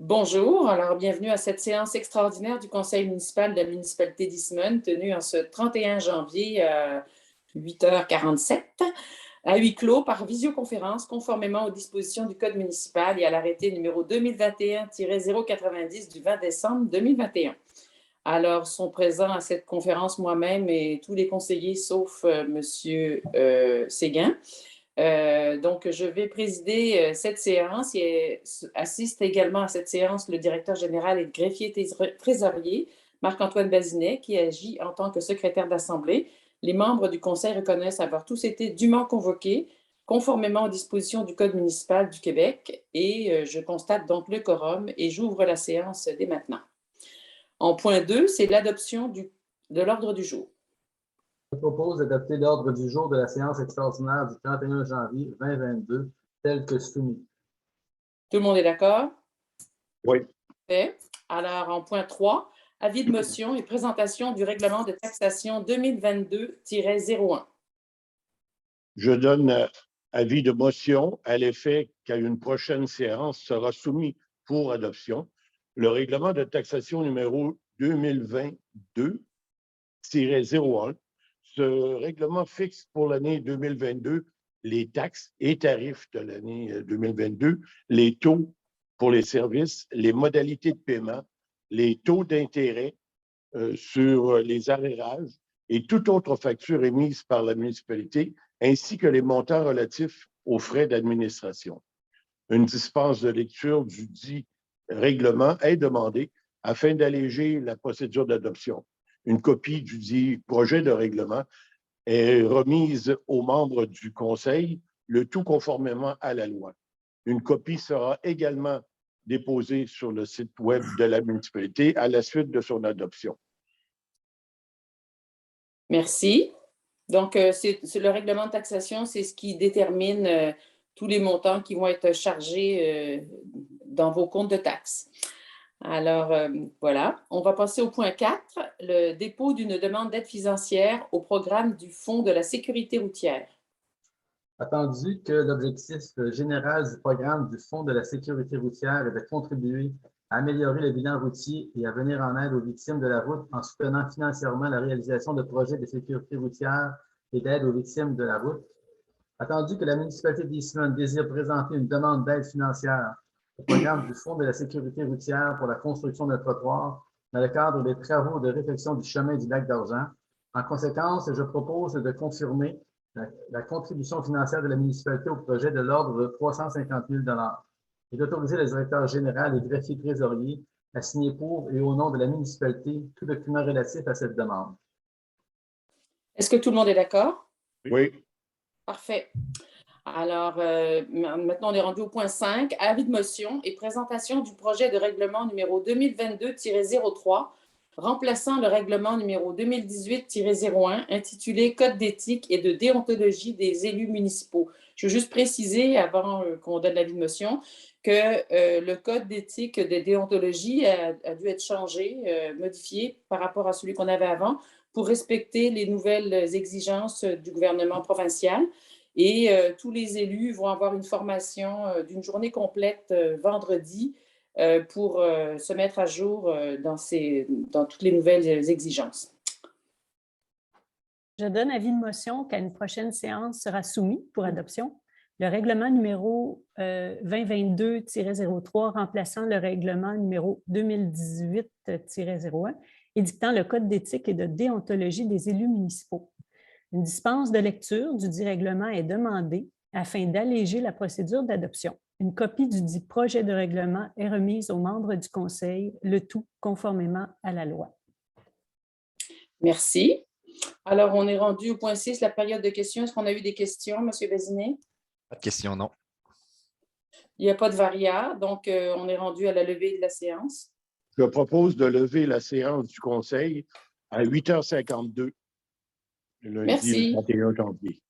Bonjour, alors bienvenue à cette séance extraordinaire du Conseil municipal de la municipalité d'Eastman, tenue en ce 31 janvier à 8h47, à huis clos par visioconférence, conformément aux dispositions du Code municipal et à l'arrêté numéro 2021-090 du 20 décembre 2021. Alors, sont présents à cette conférence moi-même et tous les conseillers, sauf M. Séguin. Donc, je vais présider cette séance et assiste également à cette séance le directeur général et le greffier trésorier, Marc-Antoine Bazinet, qui agit en tant que secrétaire d'Assemblée. Les membres du Conseil reconnaissent avoir tous été dûment convoqués, conformément aux dispositions du Code municipal du Québec, et je constate donc le quorum et j'ouvre la séance dès maintenant. En point 2, c'est l'adoption de l'ordre du jour. Je propose d'adopter l'ordre du jour de la séance extraordinaire du 31 janvier 2022 tel que soumis. Tout le monde est d'accord? Oui. Fait. Alors, en point 3, avis de motion et présentation du règlement de taxation 2022-01. Je donne avis de motion à l'effet qu'à une prochaine séance sera soumis pour adoption le règlement de taxation numéro 2022-01. Ce règlement fixe pour l'année 2022 les taxes et tarifs de l'année 2022, les taux pour les services, les modalités de paiement, les taux d'intérêt sur les arrérages et toute autre facture émise par la municipalité, ainsi que les montants relatifs aux frais d'administration. Une dispense de lecture du dit règlement est demandée afin d'alléger la procédure d'adoption. Une copie du dit projet de règlement est remise aux membres du Conseil, le tout conformément à la loi. Une copie sera également déposée sur le site web de la municipalité à la suite de son adoption. Merci. Donc, c'est le règlement de taxation, c'est ce qui détermine tous les montants qui vont être chargés dans vos comptes de taxes. Alors, voilà. On va passer au point 4, le dépôt d'une demande d'aide financière au programme du Fonds de la sécurité routière. Attendu que l'objectif général du programme du Fonds de la sécurité routière est de contribuer à améliorer le bilan routier et à venir en aide aux victimes de la route en soutenant financièrement la réalisation de projets de sécurité routière et d'aide aux victimes de la route. Attendu que la municipalité d'Eastman désire présenter une demande d'aide financière au programme du Fonds de la sécurité routière pour la construction d'un trottoir dans le cadre des travaux de réfection du chemin du lac d'Argent. En conséquence, je propose de confirmer la contribution financière de la municipalité au projet de l'ordre de 350 000 et d'autoriser le directeur général et greffier trésorier à signer pour et au nom de la municipalité tout document relatif à cette demande. Est-ce que tout le monde est d'accord? Oui. Parfait. Alors, maintenant, on est rendu au point 5, avis de motion et présentation du projet de règlement numéro 2022-03, remplaçant le règlement numéro 2018-01, intitulé Code d'éthique et de déontologie des élus municipaux. Je veux juste préciser, avant qu'on donne l'avis de motion, que le Code d'éthique et de déontologie a dû être changé, modifié par rapport à celui qu'on avait avant, pour respecter les nouvelles exigences du gouvernement provincial. Et tous les élus vont avoir une formation d'une journée complète vendredi pour se mettre à jour dans toutes les nouvelles exigences. Je donne avis de motion qu'à une prochaine séance sera soumis pour adoption le règlement numéro 2022-03 remplaçant le règlement numéro 2018-01 édictant le Code d'éthique et de déontologie des élus municipaux. Une dispense de lecture du dit règlement est demandée afin d'alléger la procédure d'adoption. Une copie du dit projet de règlement est remise aux membres du Conseil, le tout conformément à la loi. Merci. Alors, on est rendu au point 6, la période de questions. Est-ce qu'on a eu des questions, M. Bazinet? Pas de questions, non. Il n'y a pas de varia, donc on est rendu à la levée de la séance. Je propose de lever la séance du Conseil à 8h52. Le lundi 31 janvier.